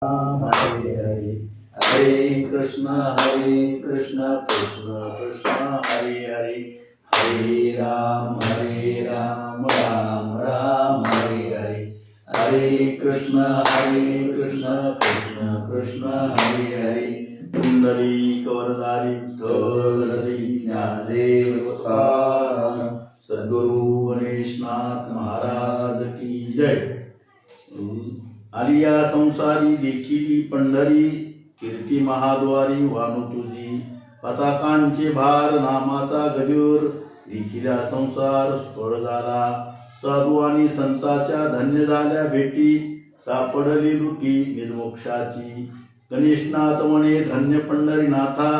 हरे हरे हरे कृष्ण कृष्ण कृष्ण हरे हरे हरे राम राम राम हरे हरे हरे कृष्ण कृष्ण कृष्ण हरे हरे पुंडलिक वरदारी विठ्ठल ज्ञानदेव तुकाराम सद्गुरु गणेशनाथ महाराज की जय। आलिया संसारी देखिली पंढरी कीर्ती महाद्वारी वाणू तुझी पताकांचे भार नामाचा गजूर देखिल्या संसार स्फळ झाला साधू आणि संतांच्या धन्य झाल्या भेटी सापडली लुटी निर्मोक्षाची गणेशनाथ म्हणे धन्य पंढरीनाथा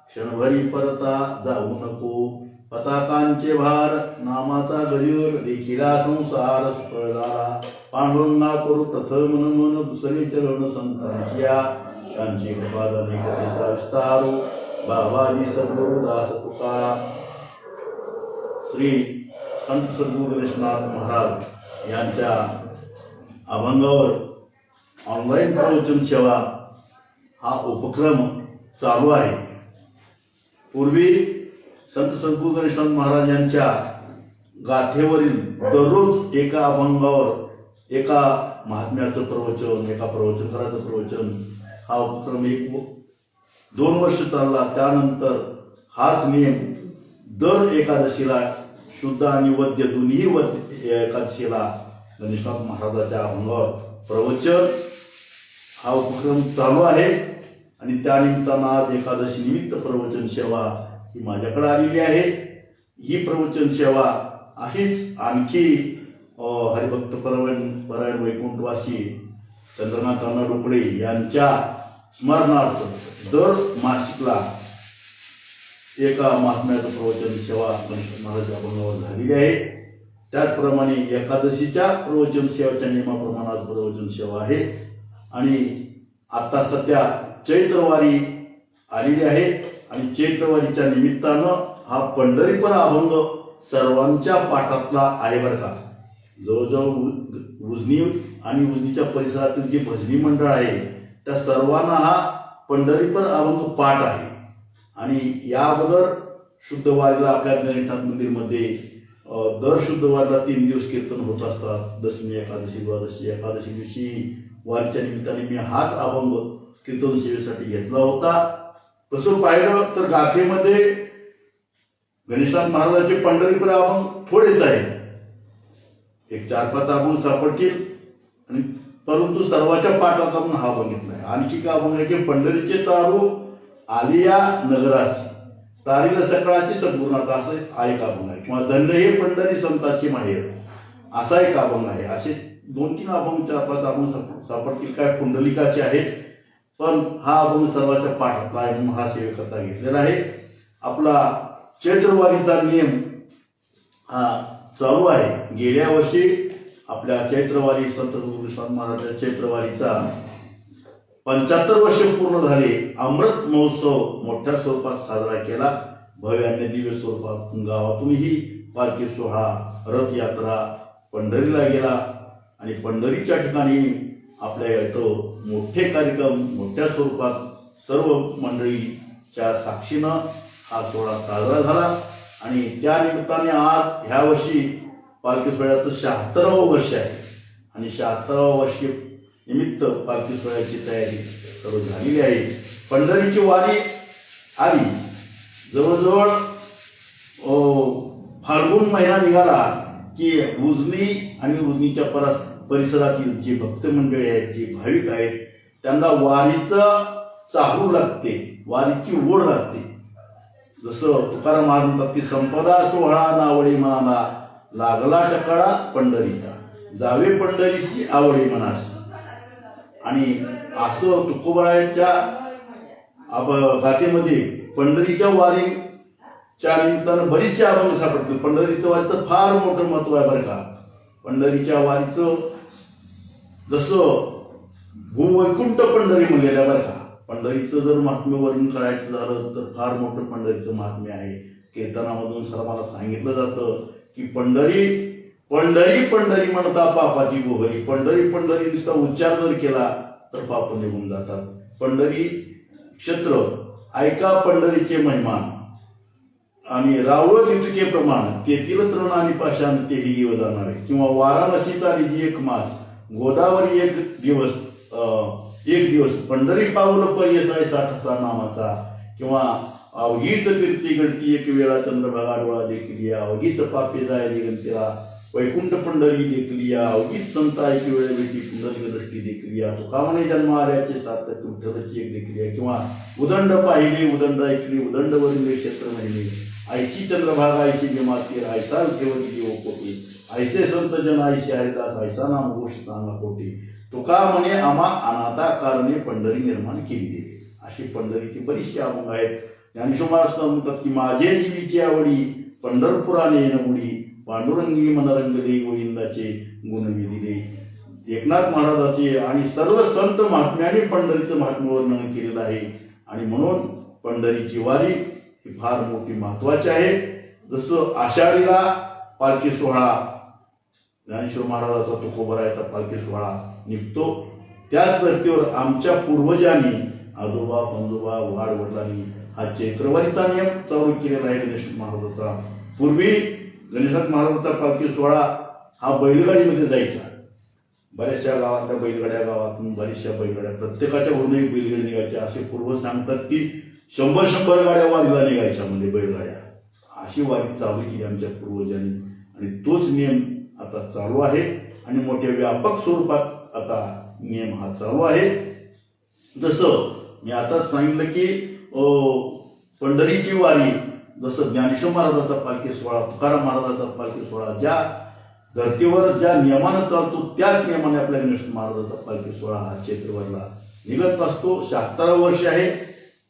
क्षणभरी परता जाऊ नको पताकांचे भार नामाचा गजूर देखिला संसार स्फळ झाला पांडुरंगा करू तथ मन मन दुसरे चरण संतांच्या त्यांची कृपादाने कथेचा विस्तारो बाबाजी सद्गुरु दास तुका श्री संत सद्गुरु गणेशनाथ महाराज यांच्या अभंगावर ऑनलाईन प्रवचन सेवा हा उपक्रम चालू आहे। पूर्वी संत सद्गुरु गणेशनाथ महाराज यांच्या गाथेवरील दररोज एका अभंगावर एका महात्म्याचं प्रवचन एका प्रवचनकाराचं प्रवचन हा उपक्रम 2 वर्ष चालला। त्यानंतर हाच नियम दर एकादशीला शुद्ध आणि वद्य दोन्ही एकादशीला गणेशनाथ महाराजाच्या अभंगावर प्रवचन हा उपक्रम चालू आहे आणि त्यानिमित्तानं आज एकादशी निमित्त प्रवचन सेवा ही माझ्याकडे आलेली आहे। ही प्रवचन सेवा अशीच आणखी हरिभक्त परायण वैकुंठवासी चंद्रनाथ अण्णा डोकळे यांच्या स्मरणार्थ दर मासिकला एका महात्म्याचं प्रवचन सेवा गणेश महाराज अभंगावर झालेली आहे। त्याचप्रमाणे एकादशीच्या प्रवचन सेवेच्या नियमाप्रमाणे आज प्रवचन सेवा आहे आणि आता सध्या चैत्रवारी आलेली आहे आणि चैत्रवारीच्या निमित्तानं हा पंढरीपर अभंग सर्वांच्या पाठातला आहे बरं का। जवळजवळ उजनी आणि उजनीच्या परिसरातील जी भजनी मंडळ आहे त्या सर्वांना हा पंढरीपर अभंग पाठ आहे आणि या अगोदर शुद्धवारीला आपल्या गणेशनाथ मंदिरमध्ये दर शुद्धवारीला 3 दिवस कीर्तन होत असतात। दशमी एकादशी द्वादशी एकादशी दिवशी वारीच्या निमित्ताने मी हाच अभंग कीर्तन सेवेसाठी घेतला होता। तसं पाहिलं तर गाथेमध्ये गणेशनाथ महाराजांचे पंढरीपर अभंग थोडेच आहेत, एक 4-5 अभंग सापडतील आणि परंतु सर्वाच्या पाठात आपण हा बघितलाय। आणखी का अभंग आहे की पंढरीचे तारू आलिया नगरासी तारीला सकाळची सद्गुरुनाथ असं एक अभंग आहे किंवा धन्य हे पंढरी संताची माहेर असा एक अभंग आहे। असे 2-3 अभंग 4-5 अभंग सापडतील, काय कुंडलिकाचे आहेत, पण हा अभंग सर्वाच्या पाठातला आहे म्हणून हा सेवेकरता घेतलेला आहे। आपला चैत्रवारीचा नियम हा चालू आहे। गेल्या वर्षी आपल्या चैत्रवारी संत गणेशनाथ महाराजांच्या चैत्रवारीचा 75 वर्ष पूर्ण झाले। अमृत महोत्सव मोठ्या स्वरूपात साजरा केला, भव्य आणि दिव्य स्वरूपात गावातूनही पालखी सोहळा रथयात्रा पंढरीला गेला आणि पंढरीच्या ठिकाणी आपल्या इथं मोठे कार्यक्रम मोठ्या स्वरूपात सर्व मंडळीच्या साक्षीनं हा सोहळा साजरा झाला आणि त्या निमित्ताने आज ह्या वर्षी पालखी सोहळ्याचं 76वं वर्ष आहे आणि 76व्या वर्षी निमित्त पालखी सोहळ्याची तयारी सर्व झालेली आहे। पंढरीची वारी आली, जवळजवळ फाल्गुन महिना निघाला की उजनी आणि उजनीच्या परिसरातील जी भक्त मंडळी आहेत जी भाविक आहेत त्यांना वारीचं चाहूल लागते, वारीची ओढ लागते। जसं तुकाराम महाराज म्हणतात की संपदा सोहळा नावळे मनाला लागला टकाळा पंढरीचा जावे पंढरीची आवडे मनासी आणि असं तुकोबाराच्या गाथेमध्ये पंढरीच्या वारीच्या निमित्तानं बरीचशी अभंग सापडतील। पंढरीच्या वारीचं फार मोठं महत्व आहे बरं का। पंढरीच्या वारीचं जसं भूवैकुंठ पंढरी म्हणलेलं बरं का। पंढरीचं जर महात्म्य वर्णन करायचं झालं तर फार मोठं पंढरीचं महात्म्य आहे। कीर्तनामधून सर्वांना सांगितलं जातं की पंढरी पंढरी पंढरी म्हणता पापाची गोहरी, पंढरी पंढरी नुसता उच्चार जर केला तर पाप निघून जातात. पंढरी क्षेत्र ऐका पंढरीचे महिमा आणि रावळ तितके प्रमाण तेथील तृण आणि पाषाण तेही दिव जाणारे. किंवा वाराणसीचा निधी एक मास गोदावरी एक दिवस पंढरी पाऊल पर्यसाय 60 नामाचा. किंवा अवघीच कीर्ती घडती एक वेळा चंद्रभागा डोळा देखील या. अवघीच पापे जाय दिगंतीला वैकुंठ पंढरी देखील या. अवघीच संत ऐकी वेळ भेटी पुंडलिक दृष्टी देखील या. तुका म्हणे जन्म आल्याचे सार्थक विठ्ठलची एक देखील या. किंवा उदंड पाहिली उदंड ऐकली उदंडवरील क्षेत्र महिने ऐशी चंद्रभागा ऐशी जमाती ऐसा ठेवती देव कोटी. ऐसे संत जन ऐशी हरिदास ऐसा नाम घोष सांगा कोटी. तुका म्हणे आम्हा अनाथा कारणे पंढरी निर्माण केली दे. अशी पंढरीची बरीचशी अभंग आहेत. ज्ञानेश्वर महाराज म्हणतात की माझे जीवीची आवडी पंढरपुराने नमुडी पांडुरंगी मनरंगले गोविंदाचे गुण विधिले. एकनाथ महाराजाचे आणि सर्व संत महात्म्याने पंढरीचं महात्म्य वर्णन केलेलं आहे. आणि म्हणून पंढरीची वारी ही फार मोठी महत्वाची आहे. जसं आषाढीला पालखी सोहळा ज्ञानेश्वर महाराजाचा तुकोबरायचा पालखी सोहळा निघतो, त्याच धर्तीवर आमच्या पूर्वजांनी आजोबा पंजोबा वाड वडिलांनी हा चैत्रवारीचा नियम चालू केलेला आहे गणेशनाथ महाराजाचा. पूर्वी गणेशनाथ महाराजांचा पालखी सोहळा हा बैलगाडीमध्ये जायचा. बऱ्याचशा गावातल्या बैलगाड्या गावातून बऱ्याचशा बैलगाड्या प्रत्येकाच्या घरून एक बैलगाडी निघायच्या. असे पूर्व सांगतात की 100 गाड्या वारीला निघायच्या म्हणजे बैलगाड्या. अशी वारी चालू केली आमच्या पूर्वजांनी आणि तोच नियम आता चालू आहे आणि मोठ्या व्यापक स्वरूपात आता नियम हा चालू आहे. जसं मी आता सांगितलं की पंढरीची वारी जसं ज्ञानेश्वर महाराजाचा पालखी सोहळा तुकाराम महाराजाचा पालखी सोहळा ज्या धर्तीवर ज्या नियमानं चालतो त्याच नियमाने आपल्या गणेशनाथ महाराजाचा पालखी सोहळा हा चैत्रवारीला निघत असतो. 76 वर्ष आहे.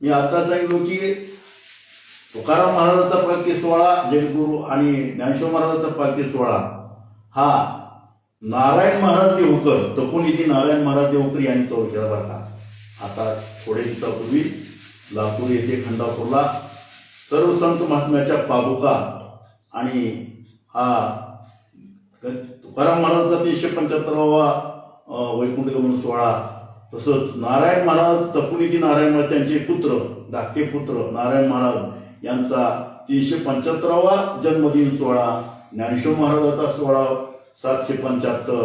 मी आता सांगितलो की तुकाराम महाराजाचा पालखी सोहळा जगद्गुरू आणि ज्ञानेश्वर महाराजाचा पालखी सोहळा हा नारायण महाराज देवकर तपोनिधी नारायण महाराज देवकर यांनी चालू केला बरं का. आता थोडे दिवसापूर्वी लातूर येथे खंडापूरला सर्व संत महात्म्याच्या पादुका आणि हा तुकाराम महाराजांचा 375वा वैकुंठ गमन सोहळा तसंच नारायण महाराज तपोनिधी नारायण महाराज त्यांचे पुत्र धाकटे पुत्र नारायण महाराज यांचा 375वा जन्मदिन सोहळा, ज्ञानेश्वर महाराजाचा सोहळा 775,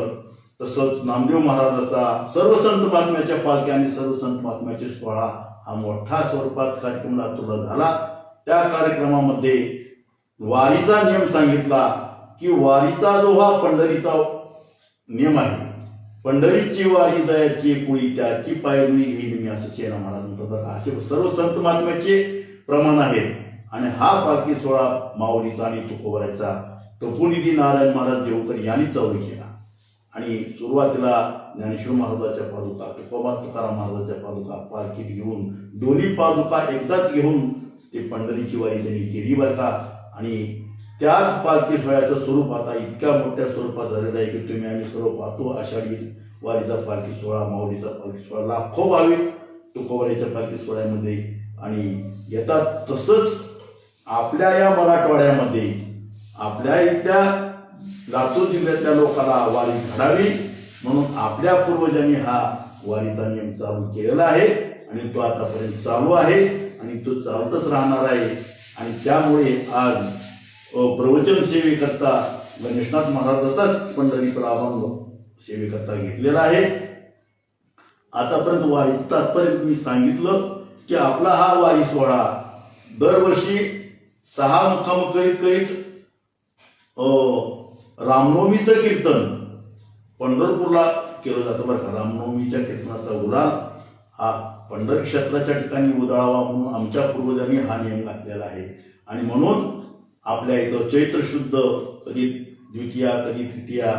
तसंच नामदेव महाराजाचा सर्व संत महात्म्याच्या पालख्या आणि सर्व संत महात्म्याचे सोहळा हा मोठ्या स्वरूपात कार्यक्रम लातूरला झाला. त्या कार्यक्रमामध्ये वारीचा नियम सांगितला की वारीचा जो हा पंढरीचा नियम आहे, पंढरीची वारी जायची कुळी त्याची पायरुई घेईल मी, असं सेना महाराज म्हणतात. असे सर्व संत महात्म्याचे प्रमाण आहेत. आणि हा पालखी सोहळा माऊलीचा आणि तुकोबरायचा तपोनिधी नारायण महाराज देवकर यांनी चालू केला. आणि सुरुवातीला ज्ञानेश्वर महाराजाच्या पादुका तुकोबा तुकाराम महाराजाच्या पादुका पालखीत घेऊन दोन्ही पादुका एकदाच घेऊन ते पंढरीची वारी त्यांनी केली बरं का. आणि त्याच पालखी सोहळ्याचं स्वरूप आता इतक्या मोठ्या स्वरूपात झालेलं आहे की तुम्ही आम्ही सर्व पाहतो. आषाढी वारीचा पालखी सोहळा, माऊलीचा पालखी सोहळा, लाखो भाविक तुकोबरायच्या पालखी सोहळ्यामध्ये आणि येतात. तसंच आपल्या या मराठवाड्यामध्ये आपल्या इथल्या लातूर जिल्ह्यातल्या लोकांना वारी घडावी म्हणून आपल्या पूर्वजांनी हा वारीचा नियम चालू केलेला आहे आणि तो आतापर्यंत चालू आहे आणि तो चालतच राहणार आहे. आणि त्यामुळे आज प्रवचन सेवेकरता गणेशनाथ महाराजाचाच पंढरीचा अभंग सेवेकरता घेतलेला आहे. आतापर्यंत वारी तात्पर्य मी सांगितलं की आपला हा वारी सोहळा दरवर्षी 6 मुक्काम करीत रामनवमीचं कीर्तन पंढरपूरला केलं जातं बरं का. रामनवमीच्या कीर्तनाचा गुलाल हा पंढरी क्षेत्राच्या ठिकाणी उधळावा म्हणून आमच्या पूर्वजांनी हा नियम घातलेला आहे. आणि म्हणून आपल्या इथं चैत्र शुद्ध कधी द्वितीया कधी तृतीया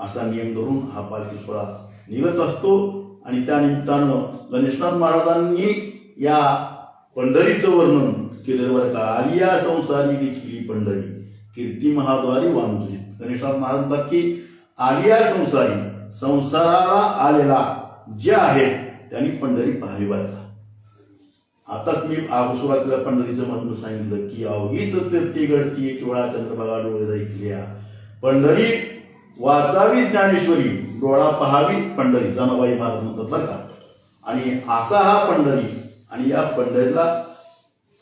असा नियम धरून हा पालखी सोहळा निघत असतो. आणि त्या निमित्तानं गणेशनाथ महाराजांनी या पंढरीचं वर्णन केलेलं बरं का. आलिया संसारी देखील पंढरी कीर्ती महाद्वारी वांजुजी. गणेशनाथ महाराज म्हणतात की आलिया संसारी संसाराला आलेला जे आहेत त्यांनी पंढरी पाहावी बरं का. आताच मी सुरुवातीला पंढरीचं महत्व सांगितलं की अवघीच तीर्थी घडती एक वेळा चंद्रभागा डोळे ऐकल्या. पंढरी वाचावी ज्ञानेश्वरी डोळा पहावी पंढरी. जनाबाई महाराज म्हणतात बरं का. आणि असा हा पंढरी, आणि या पंढरीला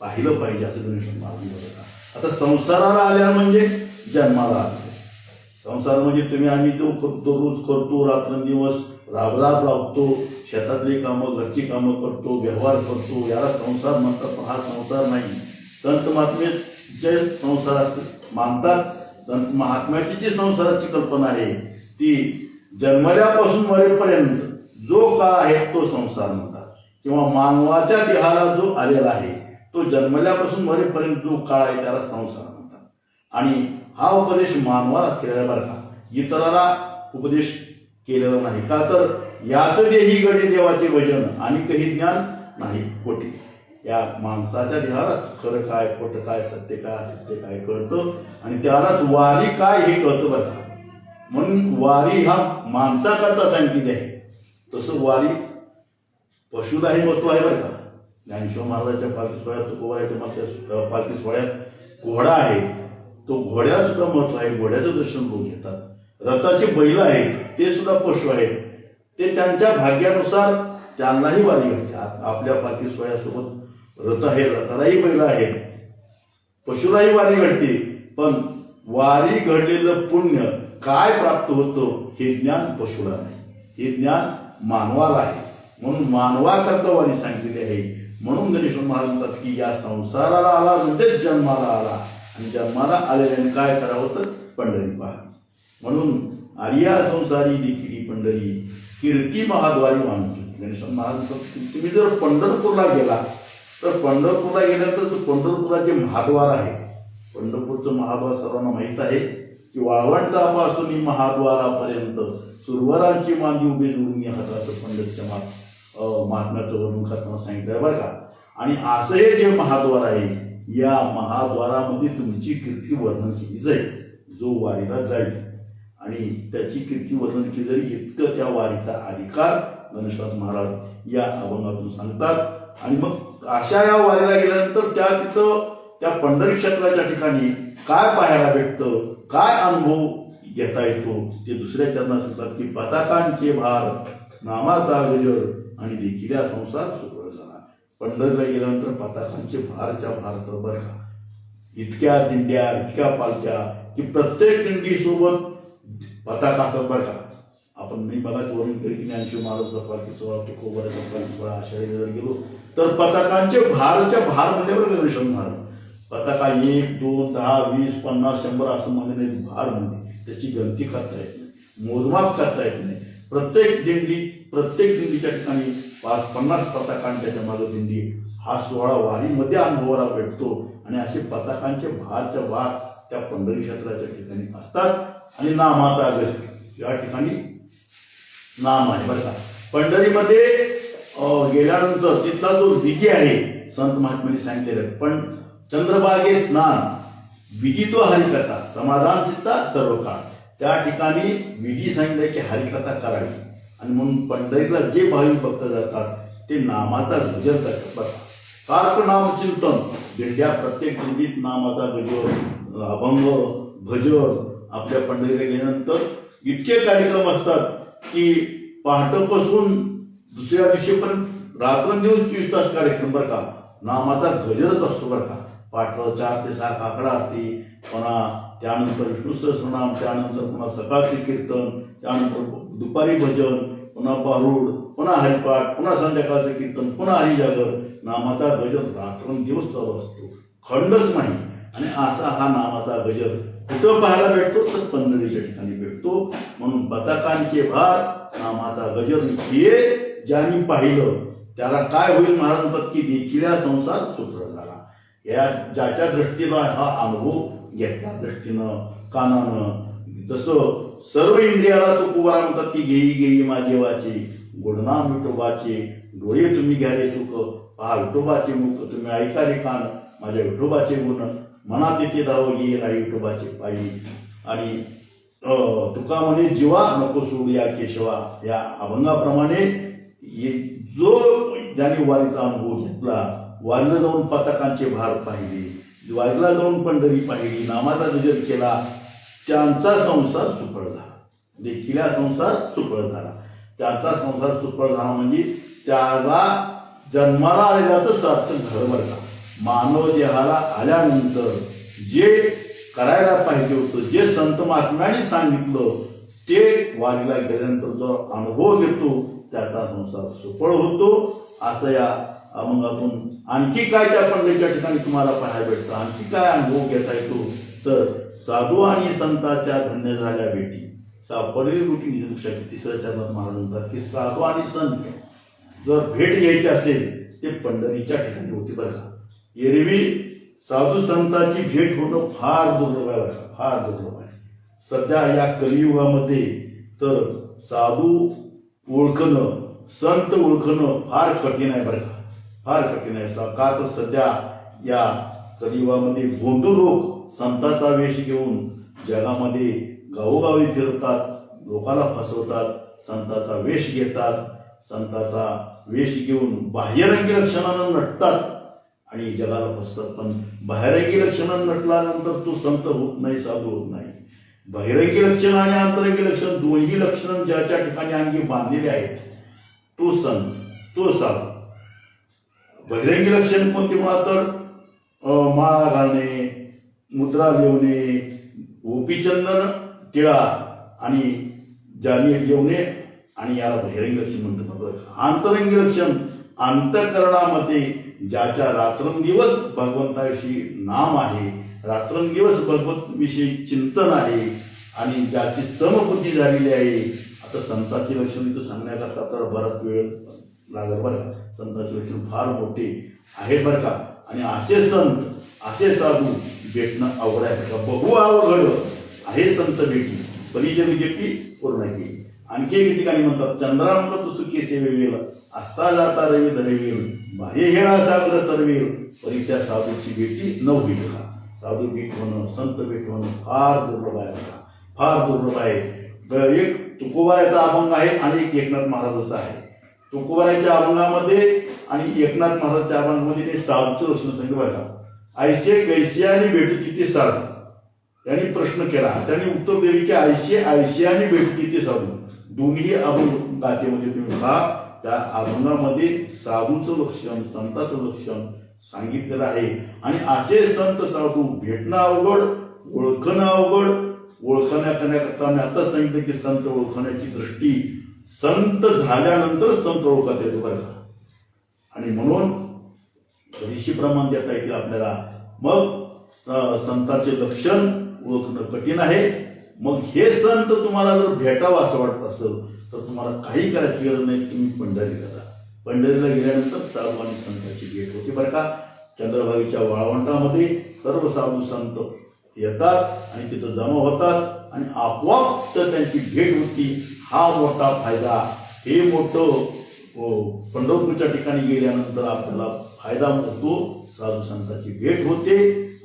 पाहिलं पाहिजे असं गणेश महाराज म्हणत. आता संसाराला आल्या म्हणजे जन्माला आले. संसार म्हणजे तुम्ही आम्ही जो करतो, रोज करतो, रात्रंदिवस राबराब लावतो, शेतातली कामं, घरची कामं करतो, व्यवहार करतो, याला संसार म्हणतात. पण हा संसार नाही. संत महात्मे जे संसारात मानतात, संत महात्म्याची जी संसाराची कल्पना आहे ती जन्मल्यापासून मरेपर्यंत जो काळ आहे तो संसार म्हणतात, किंवा मानवाच्या देहाला जो आलेला आहे तो जन्मल्यापासून मरेपर्यंत जो काळ आहे त्याला संसार म्हणतात. आणि हा उपदेश मानवालाच केलेला बरं का, इतराला उपदेश केलेला नाही. का तर याच देही गडे देवाचे वचन आणि काही ज्ञान नाही खोटे. या माणसाच्या देहालाच खरं काय, खोटं काय, सत्य काय, असत्य काय कळतं, आणि त्यालाच वारी काय हे कळतं बरं का. म्हणून वारी हा माणसाकरता सांगितली आहे. तसं वारी पशुलाही महत्व आहे बरं का. ज्ञानेश्वर महाराजांच्या पालखी सोहळ्यात, तुकोबाराच्या पालखी सोहळ्यात घोडा आहे, तो घोड्याला सुद्धा महत्व आहे. घोड्याचं दर्शन लोक घेतात. रथाचे बैल आहेत ते सुद्धा पशु आहेत. ते त्यांच्या भाग्यानुसार त्यांनाही वारी घडते. आपल्या पालखी सोहळ्यासोबत रथ आहे, रथालाही बैल आहेत, पशुलाही वारी घडते. पण वारी घडलेलं पुण्य काय प्राप्त होतं हे ज्ञान पशुला नाही, हे ज्ञान मानवाला आहे. म्हणून मानवाकरता वारी सांगितलेली आहे. म्हणून गणेश महाराज म्हणतात की या संसाराला आला म्हणजे जन्माला आला, आणि जन्माला आलेल्याने काय करावं तर पंढरी पाहावी. म्हणून आर्या संसारी देखील पंढरी कीर्ती महाद्वारी मानतो. गणेश महाराज तुम्ही जर पंढरपूरला गेला तर पंढरपूरला गेल्यानंतर पंढरपूरला जे महाद्वार आहे, पंढरपूरचं महाद्वार सर्वांना माहीत आहे की वाळवंटापासून महाद्वारापर्यंत सुरवरांची मांदी उभी जोडून हाताचं पंढरीच्या महात्म्याचं वर्णन करताना सांगितलं बरं का. आणि असं हे जे महाद्वार आहे, या महाद्वारामध्ये तुमची कीर्ती वर्णन केली जाईल. जो वारीला जाईल आणि त्याची कीर्ती वर्णन केली जाईल, इतकं त्या वारीचा अधिकार गणेशनाथ महाराज या अभंगातून सांगतात. आणि मग अशा या वारीला गेल्यानंतर तिथं त्या पंढरी क्षेत्राच्या ठिकाणी काय पाहायला भेटतं, काय अनुभव घेता येतो ते दुसऱ्या चरणात सांगतात की पताकांचे भार, नामाचा गजर आणि देखील संसार सुखळ झाला. पंढरीला गेल्यानंतर पताकांचे भारच्या भारत बरं का. इतक्या दिंड्या, इतक्या पालख्या की प्रत्येक दिंडी सोबत पताका असतात बरं का. आपण मी बघाच वर्णन करी की ज्ञानेश्वर महाराजांचा पालखी सोहळा, तुकोबाराचा पालखी सोहळा, आषाढी जर गेलो तर पताकांचे भारच्या भार म्हणजे बरं गणेश महाराज. पताका 1, 2, 10, 20, 50, 100 असं म्हणले नाही, भार म्हणजे त्याची गणती करता येत नाही, मोजमाप करता येत नाही. प्रत्येक दिंडीच्या ठिकाणी 50 पताकांच्या मागे दिंडी हा सोहळा वारीमध्ये अनुभवाला भेटतो. आणि असे पताकांचे भारच्या भार त्या पंढरी क्षेत्राच्या ठिकाणी असतात. आणि नामाचा गजर या ठिकाणी नाम आहे बरं का. पंढरीमध्ये गेल्यानंतर तिथला जो विधी आहे संत महात्म्यांनी सांगितलेला आहे. पण चंद्रभागे स्नान विधी तो हरिकथा समाधान चित्ता सर्व काळ, त्या ठिकाणी विधी सांगितलं की हरिकथा करावी. आणि म्हणून पंढरीला जे भाविक भक्त जातात ते नामाचा गजर करतात बरं. कार्क नाम चिंतन दिंड्या, प्रत्येक दिंडीत नामाचा गजर, अभंग, भजन. आपल्या पंढरीला गेल्यानंतर इतके कार्यक्रम असतात की पहाटेपासून दुसऱ्या दिवशीपर्यंत रात्रंदिवस 24 तास कार्यक्रम बरं का. नामाचा गजरच असतो बरं का. पाठ 4 ते 6 आकडा आरती, पुन्हा त्यानंतर विष्णू सहस्रनाम, त्यानंतर पुन्हा सकाळचे कीर्तन, त्यानंतर दुपारी भजन, पुन्हा पारुड, पुन्हा हरिपाठ, पुन्हा संध्याकाळचं कीर्तन, पुन्हा हरिजागर. नामाचा गजर रात्रंदिवस चालू असतो, खंडच नाही. आणि असा हा नामाचा गजर कुठं पाहायला भेटतो तर पंढरीच्या ठिकाणी भेटतो. म्हणून पताकांचे भार, नामाचा गजर हे ज्यांनी पाहिलं त्याला काय होईल महाराज म्हणतात की देखील संसार सुखळ झाला. या ज्याच्या दृष्टीनं हा अनुभव घेतला, दृष्टीनं, कानानं, जसं सर्व इंद्रियाला तो कुवारा म्हणतात की घेई घेई माझे वाचे, गुणनाम विठोबाचे, डोळे तुम्ही घ्याले सुख, पहा विठोबाचे मुख, तुम्ही ऐका रे कान माझ्या विठोबाचे गुण, मनात येते धाव येईल विठोबाचे पायी. आणि तुका म्हणे जीवा नको सोडू या केशवा. या अभंगाप्रमाणे जो ज्याने वारीचा अनुभव घेतला, वारीला जाऊन पताकांचे भार पाहिले, वारीला जाऊन पंढरी पाहिली, नामाचा गजर केला, त्यांचा संसार सुफळ झाला. देखील संसार सुफळ झाला. त्यांचा संसार सुफळ झाला म्हणजे त्याला जन्माला आलेल्याचं सार्थक झालं बरं का. मानव देहाला आल्यानंतर जे करायला पाहिजे होतं, जे संत महात्म्यांनी सांगितलं ते वारीला गेल्यानंतर जो अनुभव घेतो त्याचा संसार सुफळ होतो. असं या अभंगातून आणखी काय त्या पंढरीच्या ठिकाणी तुम्हाला पाहायला भेटतं, आणखी काय अनुभव घेता येतो तर साधू आणि संतांच्या धन्य झाल्या भेटी सापडली रुटी निरीक्षक. तिसऱ्या चरणात महाराज म्हणतात की साधू आणि संत जर भेट घ्यायची असेल ते पंढरीच्या ठिकाणी होती बरं का. एरवी साधू संतांची भेट होणं फार दुर्लभ आहे बरं का, फार दुर्लभ आहे. सध्या या कलियुगामध्ये तर साधू ओळखणं, संत ओळखणं फार कठीण आहे बरं का, फार कठीण आहे. का तर सध्या या कलियुगामध्ये भोंदू लोक संतांचा वेश घेऊन जगामध्ये गावोगावी फिरतात, लोकाला फसवतात, संतांचा वेश घेतात, संतांचा वेश घेऊन बाह्यरंगी लक्षणानं नटतात आणि जगाला फसतात. पण बाह्यरंगी लक्षणानं नटल्यानंतर तो संत होत नाही, साधू होत नाही. बहिरंगी लक्षण आणि आंतरंगी लक्षण दोन्ही लक्षण ज्याच्या ठिकाणी अंगी बांधलेले आहेत तो संत, तो साधू. बहिरंगी लक्षण कोणती म्हणा तर माळा घालणे, मुद्रा लिवणे, गोपीचंदन टिळा आणि जानीट लिवणे आणि याला बहिरंगी लक्षण म्हणतात. आंतरंगी लक्षण अंतःकरणामध्ये ज्याच्या रात्रंदिवस भगवंताविषयी नाम आहे, रात्रंदिवस भगवत विषयी चिंतन आहे आणि ज्याची समबुद्धी झालेली आहे. आता संतांची लक्षण इथं सांगण्याकरता तर बराच वेळ लागेल बरं का. संतांची लक्षण फार मोठी आहेत बरं का. आणि असे संत, असे साधू भेटणं अवघड आहे बरं का. बघू अवघड आहे संत भेटी परिजन जेटी पूर्ण केली. आणखी एक ठिकाणी म्हणतात चंद्रामृत सुखी सेवेवेल आत्ता जाता रवी धरवेल बाह्य हेळा सागर तरवेल परी त्या साधूची भेटी न होईल का. साधू भेट होणं, संत भेट होणं फार दुर्लभ आहे बघा, फार दुर्लभ आहे. एक तुकोबारायचा अभंग आहे आणि एक एकनाथ महाराजाचा आहे. तुकोबारायच्या अभंगामध्ये आणि एकनाथ महाराजांच्या अभंगामध्ये ते साधूचं लक्षण सांगितलं बरं का. ऐसे कैसियाने भेटू तिथे साधू. त्यांनी प्रश्न केला, त्यांनी उत्तर दिले की ऐसे ऐशियाने भेटू तिथे साधू. दोन्ही अभंग गाथेमध्ये तुम्ही पहा, त्या अभंगामध्ये साधूचं लक्षण, संतांचं लक्षण सांगितलेलं आहे. आणि असे संत साधू भेटणं अवघड, ओळखणं अवघड. करण्याकरता मी आताच सांगितलं की संत ओळखण्याची दृष्टी संत झाल्यानंतर संत ओळखता येतो बरं का. आणि म्हणून ऋषी प्रमाण देता येतील आपल्याला. मग संतांचे लक्षण ओळखणं कठीण आहे. मग हे संत तुम्हाला जर भेटावं असं वाटत असेल तर तुम्हाला काही करायची गरज नाही, तुम्ही पंढरी करा. पंढरीला गेल्यानंतर साधू आणि संतांची भेट होती बरं का. चंद्रभागेच्या वाळवंटामध्ये सर्व साधू संत येतात आणि तिथं जमा होतात आणि आपोआप तर त्यांची भेट होती. हा मोठा फायदा. हे मोठं पंढरपूरच्या ठिकाणी गेल्यानंतर आपल्याला फायदा होतो. साधू संतांची भेट होते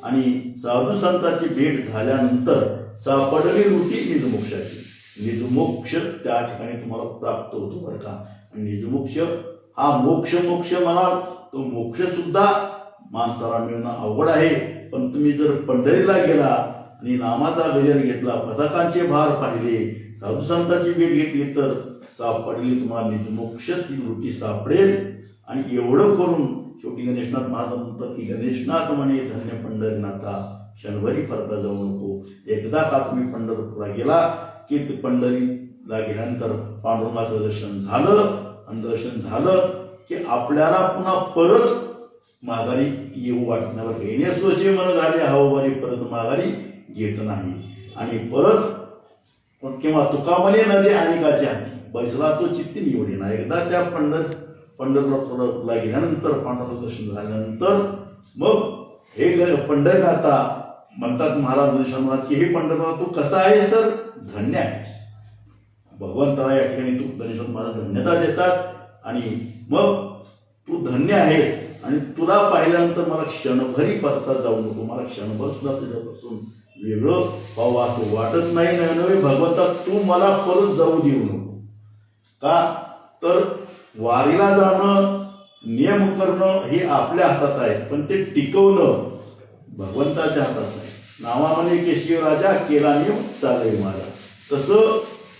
आणि साधू संतांची भेट झाल्यानंतर सापडली होती निजमोक्षाची. निजमोक्ष त्या ठिकाणी तुम्हाला प्राप्त होतो बरं का. आणि निजमोक्ष हा मोक्ष म्हणाल तो मोक्ष सुद्धा माणसाला मिळणं अवघड आहे. पण तुम्ही जर पंढरीला गेला आणि नामाचा गजर घेतला, पताकांचे भार पाहिले, साधू संतांची भेट घेतली तर सापडली तुम्हाला निजमोक्षाची वृत्ती सापडेल. आणि एवढं करून शेवटी गणेशनाथ महाराज म्हणतात की गणेशनाथ म्हणे धन्य पंढरीनाथा क्षणभरी परता जाऊ नको. एकदा का तुम्ही पंढरपूरला गेला की पंढरीला गेल्यानंतर पांडुरंगाचं दर्शन झालं आणि दर्शन झालं की आपल्याला पुन्हा परत माघारी येऊ वाटणार. येण्यासोशी मन झाले हववारी परत माघारी घेत नाही. आणि परत किंवा तुका म्हणे नदी अनेकाची हाती बैसला तो चित्ती निवडे ना. एकदा त्या पंढरपूरला गेल्यानंतर पांडुरंगाचं दर्शन झाल्यानंतर मग हे पंढरनाथा म्हणतात महाराज म्हणतात की हे पंढरनाथ तू कसा आहे तर धन्य आहेस. भगवंताला या ठिकाणी तू गणेशनाथ महाराज धन्यता देतात. आणि मग तू धन्य आहेस आणि तुला पाहिल्यानंतर मला क्षणभरी परता जाऊ नको. मला क्षणभर सुद्धा तुझ्यापासून वेगळं व्हावं असं वाटत नाही. नव्हे भगवंता तू मला परत जाऊ देऊ नको. का तर वारीला जाणं, नियम करणं हे आपल्या हातात आहे, पण ते टिकवणं भगवंताच्या हातात आहे. नावामध्ये केशव राजा केला नियम चालय माझा. तसं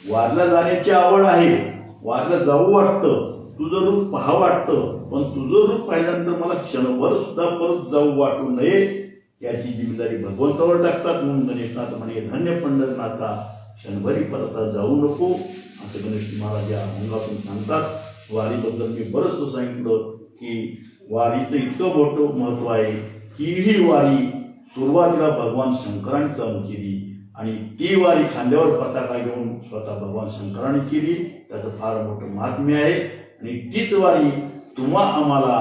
वारीला जाण्याची आवड आहे, वारीला जाऊ वाटतं, तुझं रूप पहा वाटतं, पण तुझं रूप पाहिल्यानंतर मला क्षणभर सुद्धा परत जाऊ वाटू नये याची जिम्मेदारी भगवंतावर टाकतात. म्हणून गणेशनाथ म्हणे, धन्य पंढरनाथा क्षणभरी परत जाऊ नको, असं गणेश महाराज या अभंगातून सांगतात. वारीबद्दल मी बरंचसं सांगितलं की वारीचं इतकं मोठं महत्व आहे की ही वारी सुरुवातीला भगवान शंकरांनी चालू केली आणि ती वारी खांद्यावर पताका घेऊन स्वतः भगवान शंकरांनी केली. त्याचं फार मोठं महात्म्य आहे आणि तीच वारी तुम्हा आम्हाला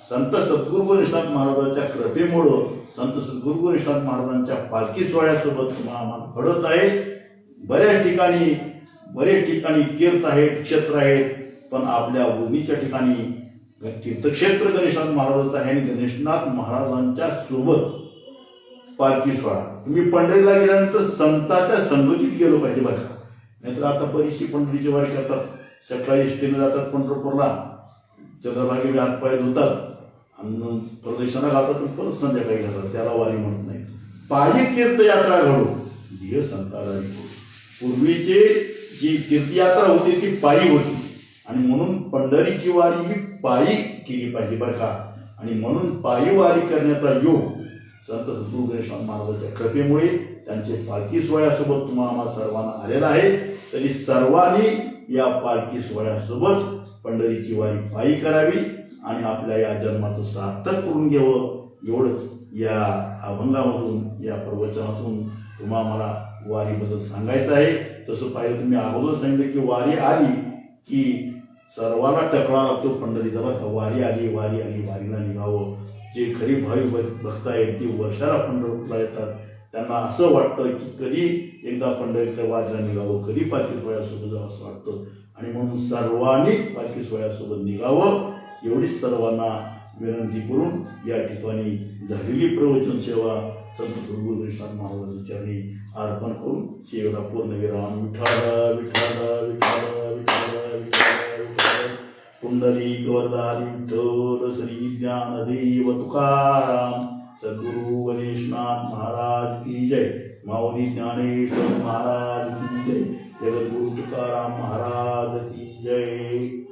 संत सद्गुरू गणेशनाथ महाराजांच्या कृपेमुळं, संत सद्गुरू गणेशनाथ महाराजांच्या पालखी सोहळ्यासोबत तुम्हा आम्हाला घडत आहे. बऱ्याच ठिकाणी तीर्थ आहेत, क्षेत्र आहेत, पण आपल्या उरणीच्या ठिकाणी तीर्थक्षेत्र गणेशनाथ महाराजांचं आहे आणि गणेशनाथ महाराजांच्या सोबत पालखी सोहळा. तुम्ही पंढरीला गेल्यानंतर संतांच्या संगतीत गेलो पाहिजे बरं का. नाहीतर आता बरीचशी पंढरीची वारी करतात, सकाळी एसटीने जातात पंढरपूरला, चंद्रभागेला हातपाय धुतात आणि प्रदक्षिणा घालतात आणि परत संध्याकाळी घालतात, त्याला वारी म्हणत नाही. पायी तीर्थयात्रा घडो ध्येय संताला. पूर्वीची जी तीर्थयात्रा होती ती पायी होती आणि म्हणून पंढरीची वारी ही पायी केली पाहिजे बरं का. आणि म्हणून पायी वारी करण्याचा योग संत सद्गुरू गणेशनाथ महाराजांच्या कृपेमुळे, त्यांचे पालखी सोहळ्यासोबत तुम्हाला सर्वांना आलेला आहे. तरी सर्वांनी या पालखी सोहळ्यासोबत पंढरीची वारी पायी करावी आणि आपल्या या जन्माचं सार्थक करून घ्यावं. एवढंच या अभंगामधून, या प्रवचनातून तुम्हाला मला वारीबद्दल सांगायचं आहे. तसं पाहिलं तुम्ही अगोदर सांगितलं की वारी आली की सर्वांना टकळा लागतो पंढरीचा बरं का. वारी आली, वारीला निघावं. जे खरी भाविक भक्त आहेत ते वर्षाला पंढरपूरला येतात, त्यांना असं वाटतं की कधी एकदा पंढरीच्या वारीला निघावं, कधी पालखी सोहळ्यासोबत जावं असं वाटतं. आणि म्हणून सर्वांनी पालखी सोहळ्यासोबत निघावं एवढीच सर्वांना विनंती करून या ठिकाणी झालेली प्रवचन सेवा संत सद्गुरू गणेशनाथ महाराजांच्या चरणी अर्पण करून सेवेला पूर्णविराम. विठाल विठाल विठाल विठाल विठाल विठाल. पुंडलिक वरदारी विठ्ठल श्री ज्ञानदेव तुकाराम. सद्गुरू गणेशनाथ महाराज की जय. माऊली ज्ञानेश्वर महाराज की जय. जगद्गुरु तुकाराम महाराज की जय.